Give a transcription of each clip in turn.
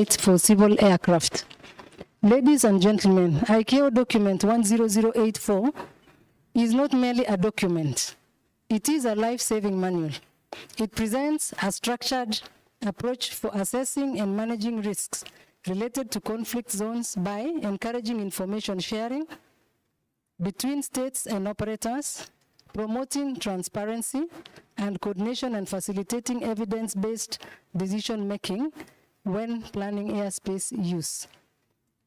for civil aircraft. Ladies and gentlemen, Icao document 10084 is not merely a document. It is a life-saving manual. It presents a structured approach for assessing and managing risks related to conflict zones by encouraging information sharing between states and operators, promoting transparency and coordination, and facilitating evidence-based decision-making when planning airspace use.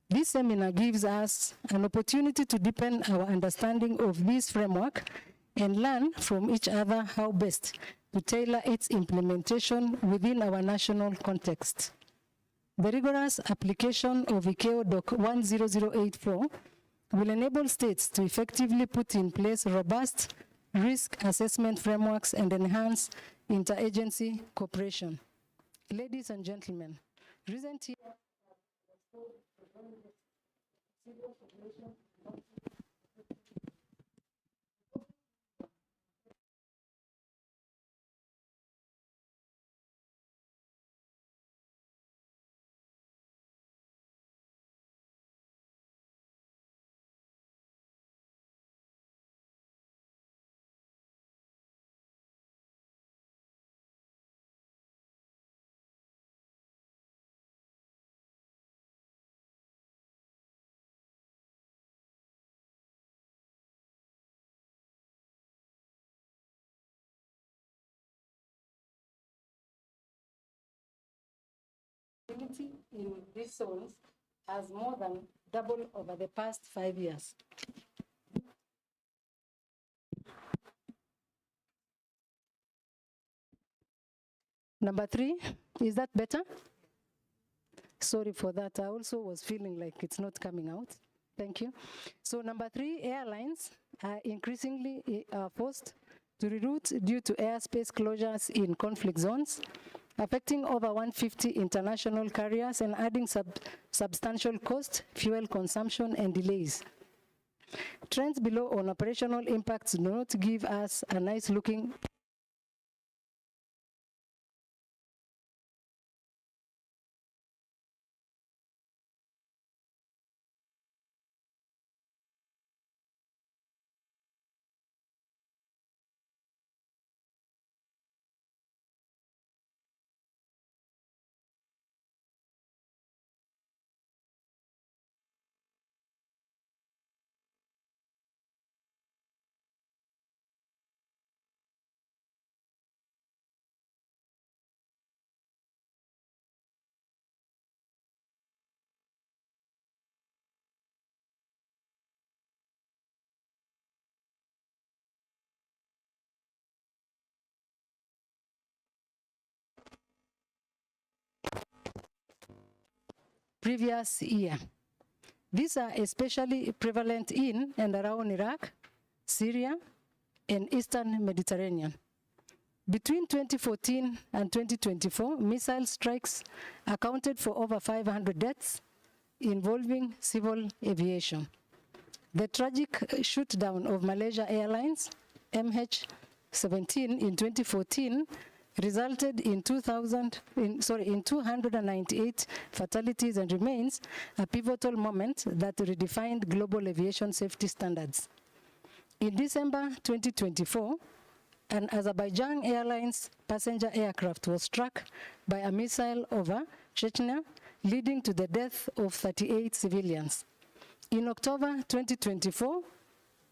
This seminar gives us an opportunity to deepen our understanding of this framework and learn from each other how best to tailor its implementation within our national context. The rigorous application of Icao Doc 10084 will enable states to effectively put in place robust risk assessment frameworks and enhance interagency cooperation. Ladies and gentlemen, recent years in these zones has more than doubled over the past 5 years. Number 3, is that better? Sorry for that, I also was feeling like it's not coming out. Thank you. So number 3, airlines are increasingly forced to reroute due to airspace closures in conflict zones, affecting over 150 international carriers and adding substantial cost, fuel consumption, and delays. Trends below on operational impacts do not give us a nice looking previous year. These are especially prevalent in and around Iraq, Syria, and Eastern Mediterranean. Between 2014 and 2024, missile strikes accounted for over 500 deaths involving civil aviation. The tragic shootdown of Malaysia Airlines, MH17 in 2014, resulted in 298 fatalities and remains a pivotal moment that redefined global aviation safety standards. In December 2024, an Azerbaijan Airlines passenger aircraft was struck by a missile over Chechnya, leading to the death of 38 civilians. In October 2024,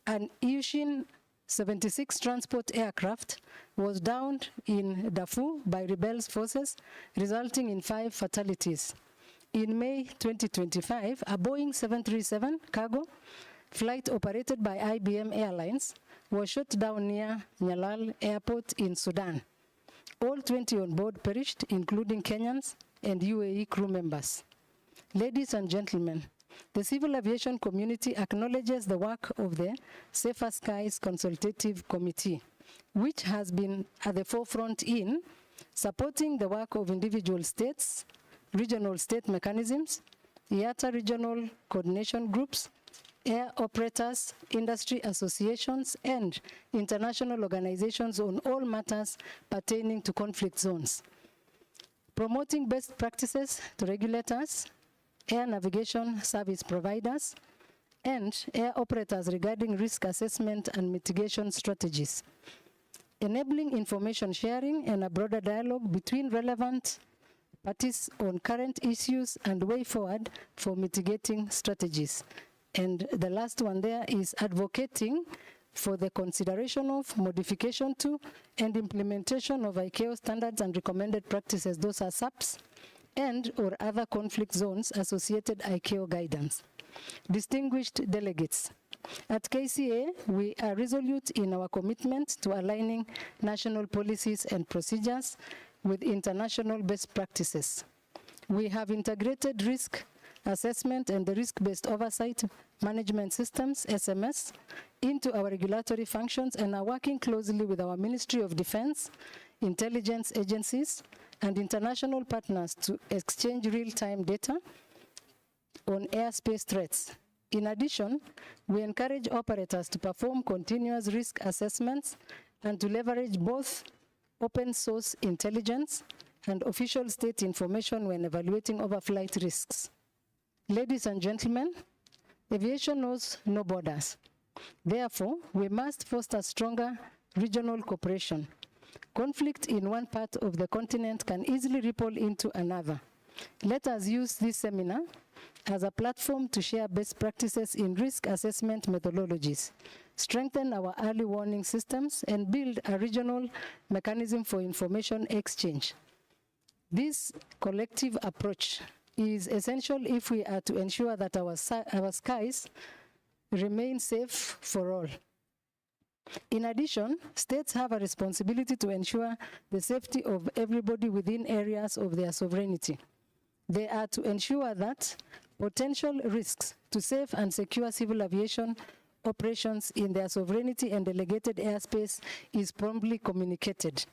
an Yushin 76 transport aircraft was downed in Darfur by rebels forces, resulting in 5 fatalities. In May 2025, a Boeing 737 cargo flight operated by IBM Airlines was shot down near Nyalal Airport in Sudan. All 20 on board perished, including Kenyans and UAE crew members. Ladies and gentlemen, the civil aviation community acknowledges the work of the Safer Skies Consultative Committee, which has been at the forefront in supporting the work of individual states, regional state mechanisms, IATA regional coordination groups, air operators, industry associations, and international organizations on all matters pertaining to conflict zones. promoting best practices to regulators, air navigation service providers, and air operators regarding risk assessment and mitigation strategies, enabling information sharing and a broader dialogue between relevant parties on current issues and way forward for mitigating strategies. And the last one there is advocating for the consideration of, modification to, and implementation of Icao standards and recommended practices, those are SAPs, and or other conflict zones associated Icao guidance. Distinguished delegates, at KCA, we are resolute in our commitment to aligning national policies and procedures with international best practices. We have integrated risk assessment and the risk-based oversight management systems, SMS, into our regulatory functions and are working closely with our Ministry of Defense, intelligence agencies, and international partners to exchange real-time data on airspace threats. In addition, we encourage operators to perform continuous risk assessments and to leverage both open source intelligence and official state information when evaluating overflight risks. Ladies and gentlemen, aviation knows no borders. Therefore, we must foster stronger regional cooperation. Conflict in one part of the continent can easily ripple into another. Let us use this seminar as a platform to share best practices in risk assessment methodologies, strengthen our early warning systems, and build a regional mechanism for information exchange. This collective approach is essential if we are to ensure that our skies remain safe for all. In addition, states have a responsibility to ensure the safety of everybody within areas of their sovereignty. They are to ensure that potential risks to safe and secure civil aviation operations in their sovereignty and delegated airspace is promptly communicated.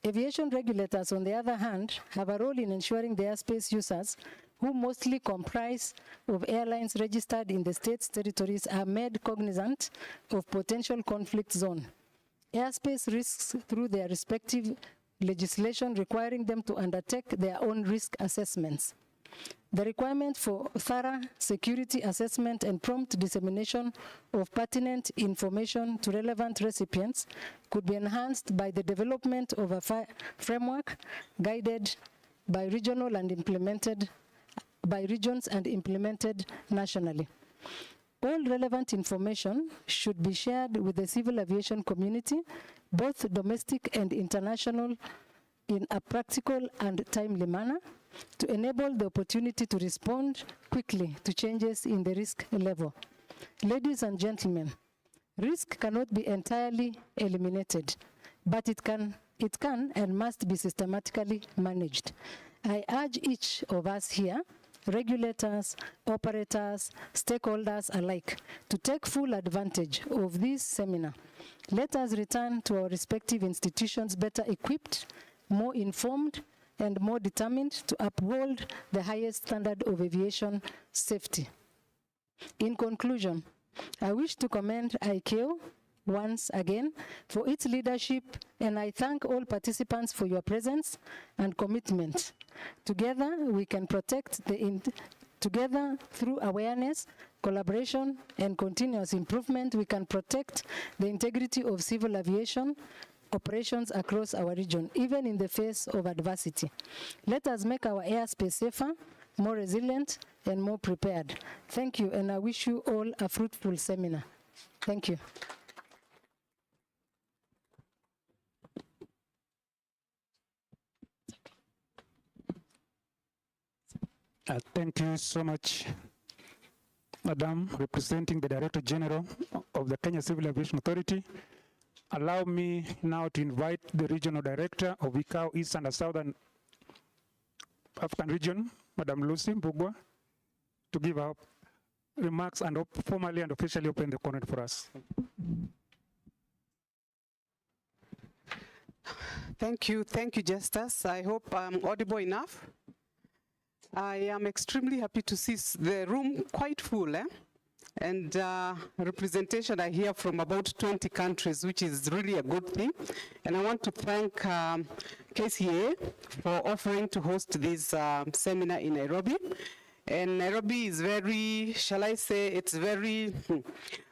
Aviation regulators, on the other hand, have a role in ensuring the airspace users, who mostly comprise of airlines registered in the state's territories, are made cognizant of potential conflict zone airspace risks through their respective legislation requiring them to undertake their own risk assessments. The requirement for thorough security assessment and prompt dissemination of pertinent information to relevant recipients could be enhanced by the development of a framework guided by regional and implemented by regions and implemented nationally. All relevant information should be shared with the civil aviation community, both domestic and international, in a practical and timely manner, to enable the opportunity to respond quickly to changes in the risk level. Ladies and gentlemen, risk cannot be entirely eliminated, but it can and must be systematically managed. I urge each of us here, regulators, operators, stakeholders alike, to take full advantage of this seminar. Let us return to our respective institutions better equipped, more informed, and more determined to uphold the highest standard of aviation safety. In conclusion, I wish to commend Icao once again for its leadership, and I thank all participants for your presence and commitment. Together, we can protect together through awareness, collaboration, and continuous improvement, we can protect the integrity of civil aviation operations across our region, even in the face of adversity. Let us make our airspace safer, more resilient, and more prepared. Thank you, and I wish you all a fruitful seminar. Thank you. Thank you so much, Madam, representing the Director General of the Kenya Civil Aviation Authority. Allow me now to invite the Regional Director of Icao East and Southern African Region, Madam Lucy Mbugwa, to give her remarks and formally and officially open the conference for us. Thank you, Justus. I hope I'm audible enough. I am extremely happy to see the room quite full, and representation I hear from about 20 countries, which is really a good thing. And I want to thank KCA for offering to host this seminar in Nairobi. And Nairobi is very, shall I say, it's very,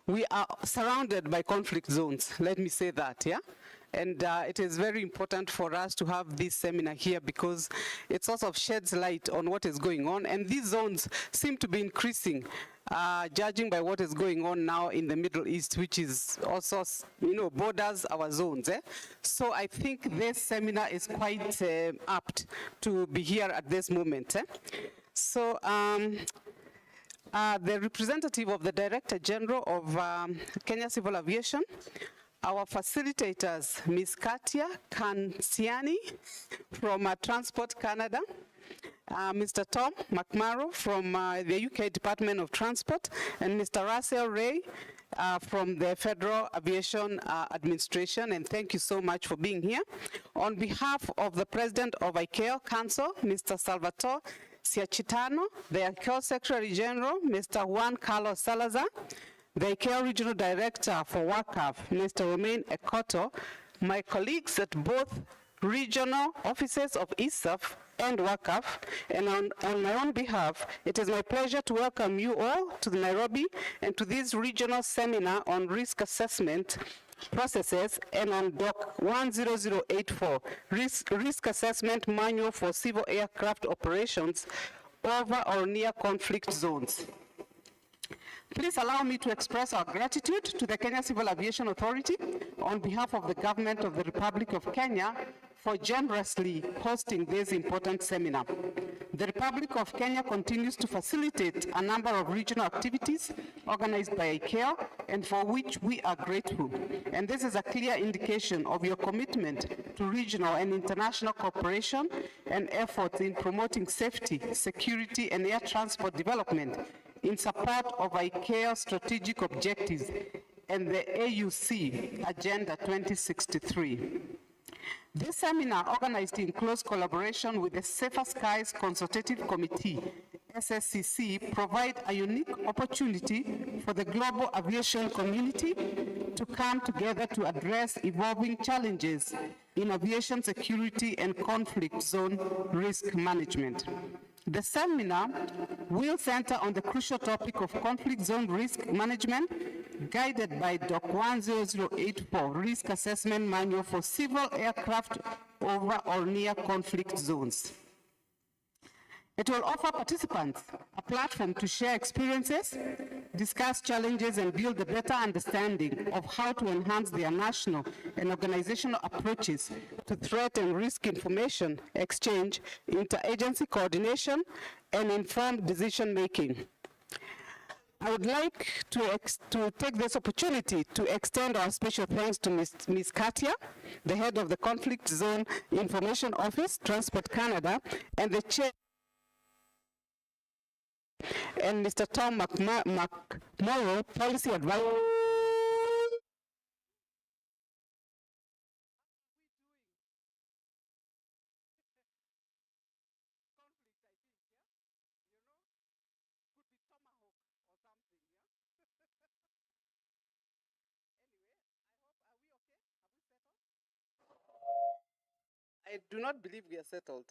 we are surrounded by conflict zones, let me say that, yeah? And it is very important for us to have this seminar here because it sort of sheds light on what is going on. And these zones seem to be increasing, judging by what is going on now in the Middle East, which is also, borders our zones. So I think this seminar is quite apt to be here at this moment. So the representative of the Director General of Kenya Civil Aviation, our facilitators, Ms. Katia Kansiani from Transport Canada, Mr. Tom McMurrow from the UK Department of Transport, and Mr. Russell Ray from the Federal Aviation Administration, and thank you so much for being here. On behalf of the President of Icao Council, Mr. Salvatore Siachitano, the Icao Secretary General, Mr. Juan Carlos Salazar, the Icao Regional Director for WACAF, Mr. Romain Ekoto, my colleagues at both regional offices of ISAF and WACAF, and on my own behalf, it is my pleasure to welcome you all to the Nairobi and to this regional seminar on risk assessment processes and on Doc 10084, Risk Assessment Manual for Civil Aircraft Operations over or near conflict zones. Please allow me to express our gratitude to the Kenya Civil Aviation Authority on behalf of the Government of the Republic of Kenya for generously hosting this important seminar. The Republic of Kenya continues to facilitate a number of regional activities organized by Icao and for which we are grateful. And this is a clear indication of your commitment to regional and international cooperation and efforts in promoting safety, security, and air transport development in support of Icao's strategic objectives and the AUC Agenda 2063. This seminar, organized in close collaboration with the Safer Skies Consultative Committee, SSCC, provide a unique opportunity for the global aviation community to come together to address evolving challenges in aviation security and conflict zone risk management. The seminar will center on the crucial topic of conflict zone risk management, guided by Doc 10084, Risk Assessment Manual for Civil Aircraft over or near conflict zones. It will offer participants a platform to share experiences, discuss challenges, and build a better understanding of how to enhance their national and organizational approaches to threat and risk information exchange, interagency coordination, and informed decision-making. I would like to take this opportunity to extend our special thanks to Ms. Katia, the head of the Conflict Zone Information Office, Transport Canada, and the chair, and Mr. Tom McMurrow, Policy Advisor. I do not believe we are settled.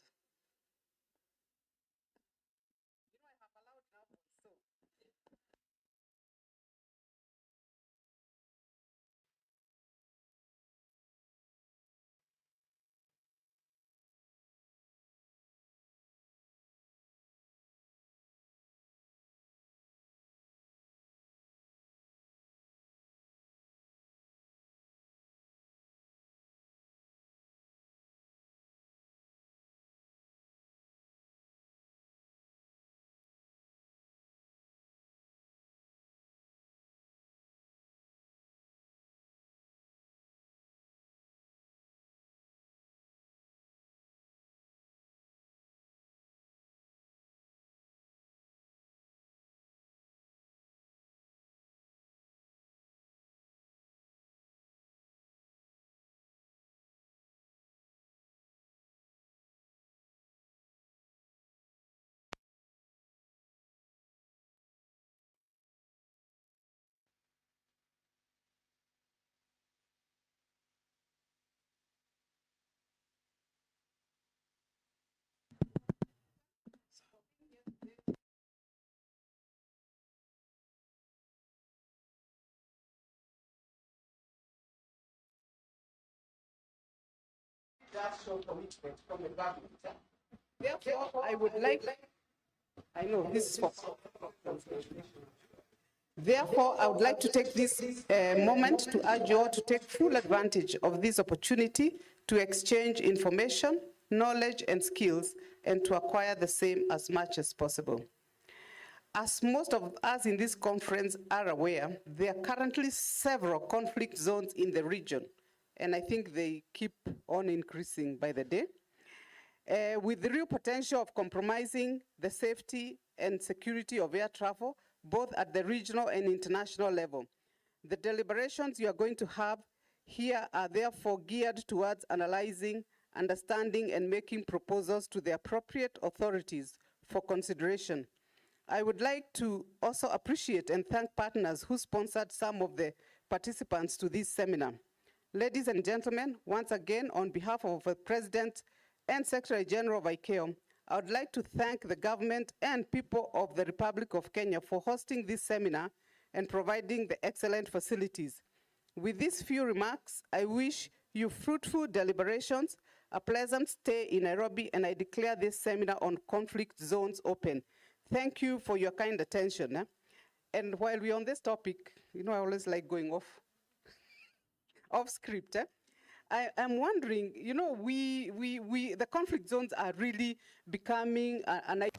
just show commitment from the government. Therefore, I would like, I know this is for. Therefore, I would like to take this moment to urge you all to take full advantage of this opportunity to exchange information, knowledge, and skills, and to acquire the same as much as possible. As most of us in this conference are aware, there are currently several conflict zones in the region, and I think they keep on increasing by the day, with the real potential of compromising the safety and security of air travel, both at the regional and international level. The deliberations you are going to have here are therefore geared towards analyzing, understanding, and making proposals to the appropriate authorities for consideration. I would like to also appreciate and thank partners who sponsored some of the participants to this seminar. Ladies and gentlemen, once again, on behalf of the President and Secretary General of Icao, I would like to thank the government and people of the Republic of Kenya for hosting this seminar and providing the excellent facilities. With these few remarks, I wish you fruitful deliberations, a pleasant stay in Nairobi, and I declare this seminar on conflict zones open. Thank you for your kind attention. And while we're on this topic, you know, I always like going off script. I'm wondering, you know, the conflict zones are really becoming an idea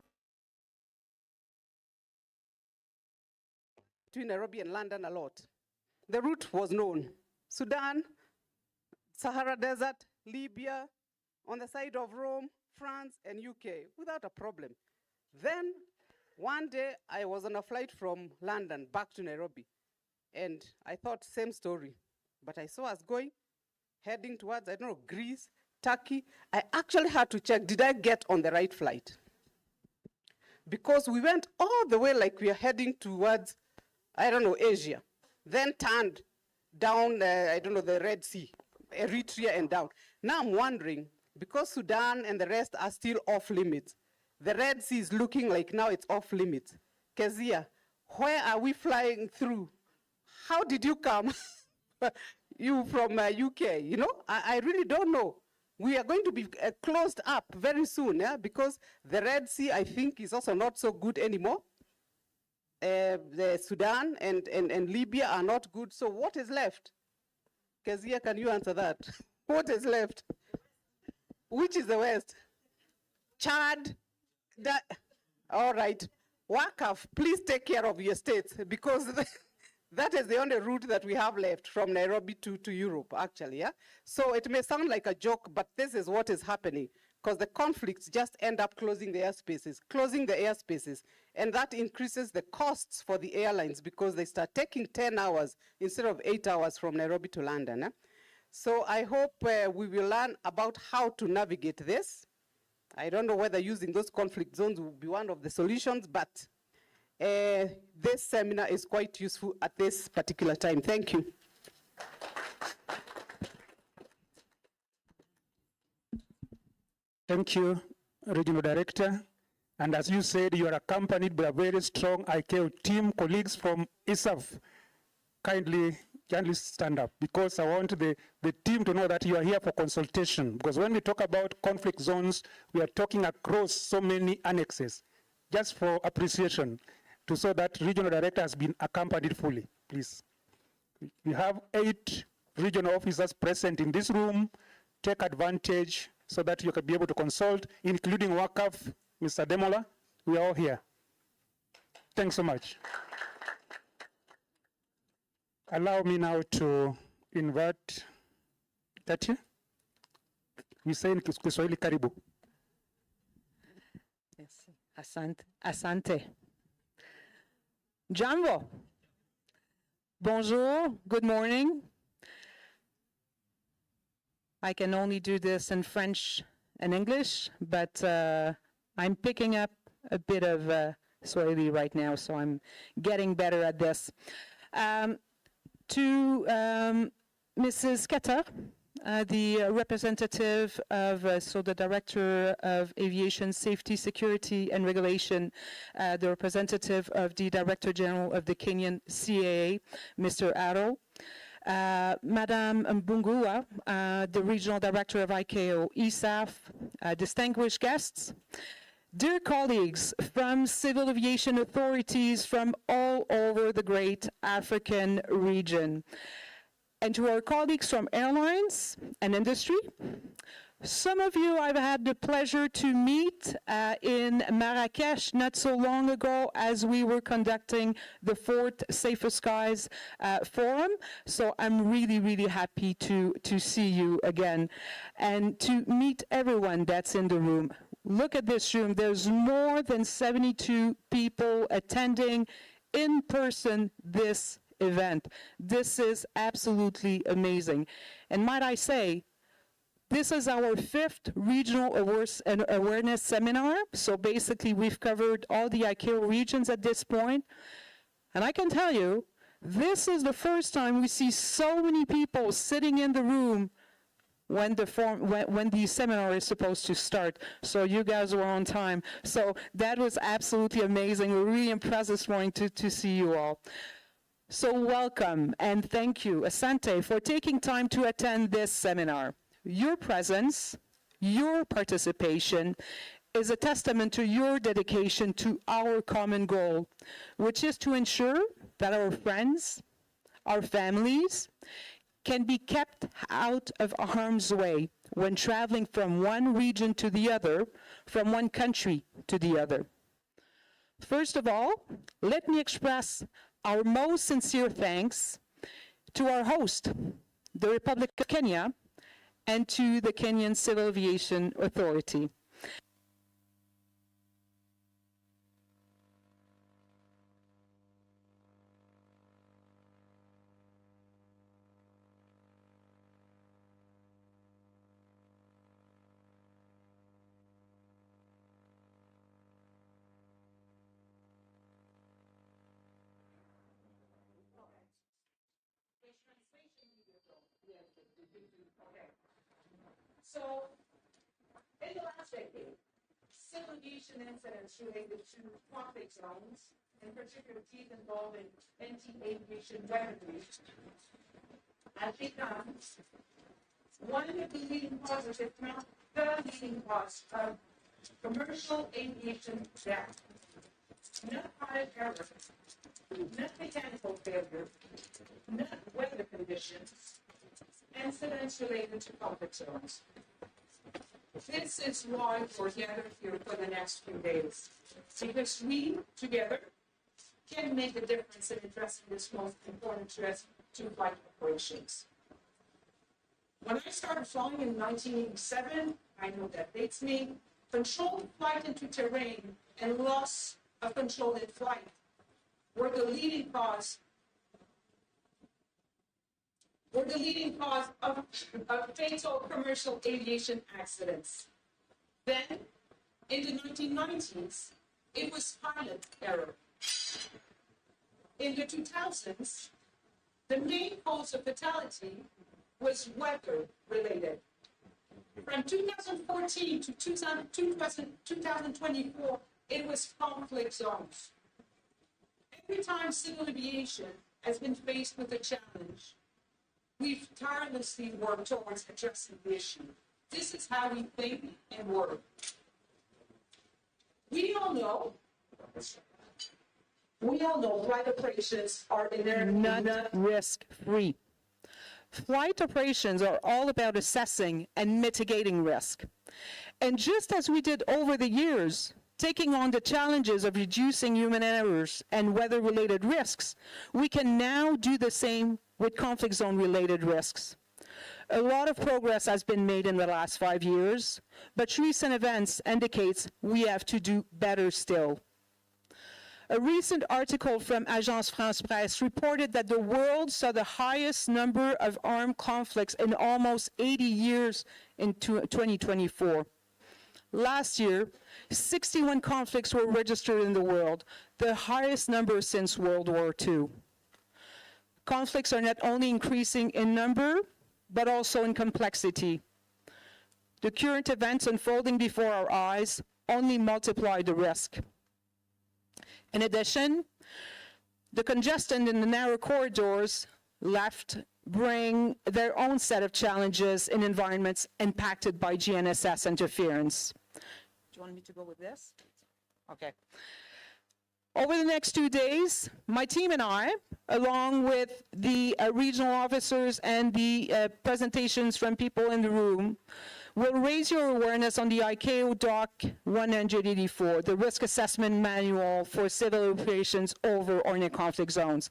between Nairobi and London a lot. The route was known: Sudan, Sahara Desert, Libya, on the side of Rome, France, and UK, without a problem. Then, one day, I was on a flight from London back to Nairobi, and I thought, same story. But I saw us going, heading towards, I don't know, Greece, Turkey. I actually had to check, did I get on the right flight? Because we went all the way like we are heading towards, I don't know, Asia, then turned down, I don't know, the Red Sea, Eritrea and down. Now I'm wondering, because Sudan and the rest are still off limits, the Red Sea is looking like now it's off limits. Kezia, where are we flying through? How did you come? You from UK, you know? I really don't know. We are going to be closed up very soon, yeah? Because the Red Sea, I think, is also not so good anymore. The Sudan and Libya are not good. So what is left? Kezia, can you answer that? What is left? Which is the West? Chad? All right. WACAF, please take care of your states, because that is the only route that we have left from Nairobi to Europe, actually. Yeah? So it may sound like a joke, but this is what is happening, because the conflicts just end up closing the airspaces, and that increases the costs for the airlines, because they start taking 10 hours instead of 8 hours from Nairobi to London. So I hope we will learn about how to navigate this. I don't know whether using those conflict zones will be one of the solutions, but this seminar is quite useful at this particular time. Thank you. Thank you, Regional Director. And as you said, you are accompanied by a very strong Icao team, colleagues from ISAF. Kindly stand up, because I want the team to know that you are here for consultation. Because when we talk about conflict zones, we are talking across so many annexes. Just for appreciation, to show that Regional Director has been accompanied fully, please. We have 8 regional officers present in this room. Take advantage so that you can be able to consult, including WACAF, Mr. Demola. We are all here. Thanks so much. Allow me now to invite Tati. We say in Kiswahili karibu. Yes. Asante. Jambo. Bonjour. Good morning. I can only do this in French and English, but I'm picking up a bit of Swahili right now, so I'm getting better at this. To Mrs. Ketter, the representative of, the Director of Aviation Safety, Security and Regulation, the representative of the Director General of the Kenyan CAA, Mr. Arrow, Madame Mbungua, the Regional Director of Icao, ESAF, distinguished guests, dear colleagues from civil aviation authorities from all over the great African region, and to our colleagues from airlines and industry. Some of you I've had the pleasure to meet in Marrakesh not so long ago as we were conducting the 4th Safer Skies Forum. So I'm really, really happy to see you again and to meet everyone that's in the room. Look at this room. There's more than 72 people attending in person this event. This is absolutely amazing. And might I say, this is our 5th regional awareness seminar. So basically, we've covered all the Icao regions at this point. And I can tell you, this is the first time we see so many people sitting in the room when the seminar is supposed to start. So you guys were on time. So that was absolutely amazing. We're really impressed this morning to see you all. So welcome and thank you, Asante, for taking time to attend this seminar. Your presence, your participation is a testament to your dedication to our common goal, which is to ensure that our friends, our families, can be kept out of harm's way when traveling from one region to the other, from one country to the other. First of all, let me express our most sincere thanks to our host, the Republic of Kenya, and to the Kenyan Civil Aviation Authority. So, in the last decade, civil aviation incidents related to conflict zones, in particular these involving anti-aviation weaponry, have become one of the leading causes, if not the leading cause, of commercial aviation death. Not pilot error, not mechanical failure, not weather conditions, incidents related to conflict zones. This is why we're gathered here for the next few days, because we, together, can make a difference in addressing this most important threat to flight operations. When I started flying in 1987, I know that dates me, controlled flight into terrain and loss of control in flight were the leading cause of fatal commercial aviation accidents. Then, in the 1990s, it was pilot error. In the 2000s, the main cause of fatality was weather-related. From 2014 to 2024, it was conflict zones. Every time civil aviation has been faced with a challenge, we've tirelessly worked towards addressing the issue. This is how we think and work. We all know flight operations are inherently Not risk-free. Flight operations are all about assessing and mitigating risk. And just as we did over the years, taking on the challenges of reducing human errors and weather-related risks, we can now do the same with conflict zone-related risks. A lot of progress has been made in the last 5 years, but recent events indicates we have to do better still. A recent article from Agence France-Presse reported that the world saw the highest number of armed conflicts in almost 80 years in 2024. Last year, 61 conflicts were registered in the world, the highest number since World War II. Conflicts are not only increasing in number, but also in complexity. The current events unfolding before our eyes only multiply the risk. In addition, the congestion in the narrow corridors left bring their own set of challenges in environments impacted by GNSS interference. Do you want me to go with this? Okay. Over the next 2 days, my team and I, along with the regional officers and the presentations from people in the room, will raise your awareness on the Icao Doc 184, the Risk Assessment Manual for Civil Operations over or near conflict zones.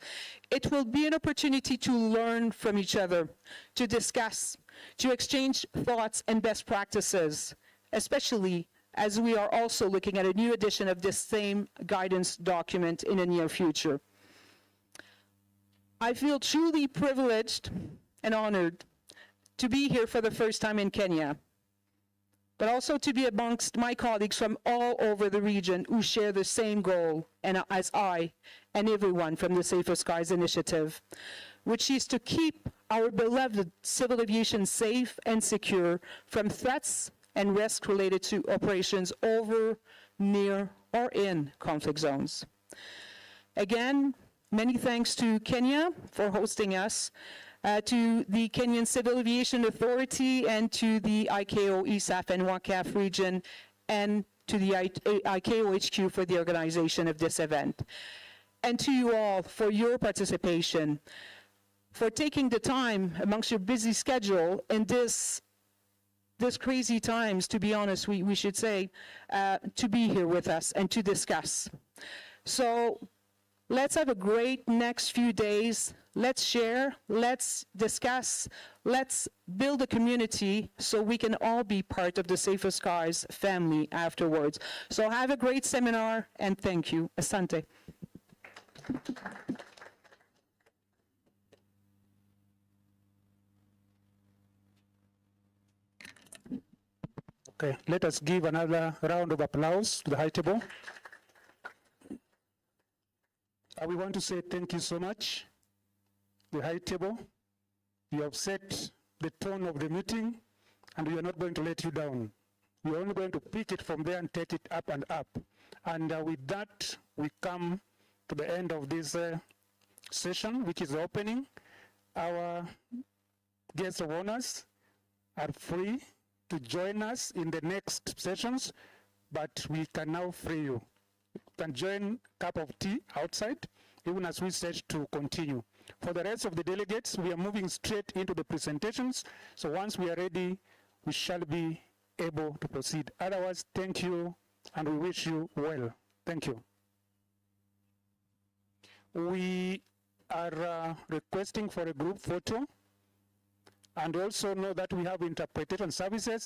It will be an opportunity to learn from each other, to discuss, to exchange thoughts and best practices, especially as we are also looking at a new edition of this same guidance document in the near future. I feel truly privileged and honored to be here for the first time in Kenya, but also to be amongst my colleagues from all over the region who share the same goal as I and everyone from the Safer Skies Initiative, which is to keep our beloved civil aviation safe and secure from threats and risks related to operations over, near, or in conflict zones. Again, many thanks to Kenya for hosting us, to the Kenyan Civil Aviation Authority, and to the Icao, ISAF, and WACAF region, and to the Icao HQ for the organization of this event. And to you all for your participation, for taking the time amongst your busy schedule in this crazy times, to be honest, we should say, to be here with us and to discuss. So let's have a great next few days. Let's share, let's discuss, let's build a community so we can all be part of the Safer Skies family afterwards. So have a great seminar, and thank you. Asante. Okay, let us give another round of applause to the high table. We want to say thank you so much, the high table. You have set the tone of the meeting, and we are not going to let you down. We are only going to pick it from there and take it up and up. And with that, we come to the end of this session, which is the opening. Our guests of honors are free to join us in the next sessions, but we can now free you. You can join a cup of tea outside, even as we set to continue. For the rest of the delegates, we are moving straight into the presentations. So once we are ready, we shall be able to proceed. Otherwise, thank you, and we wish you well. Thank you. We are requesting for a group photo, and also know that we have interpretation services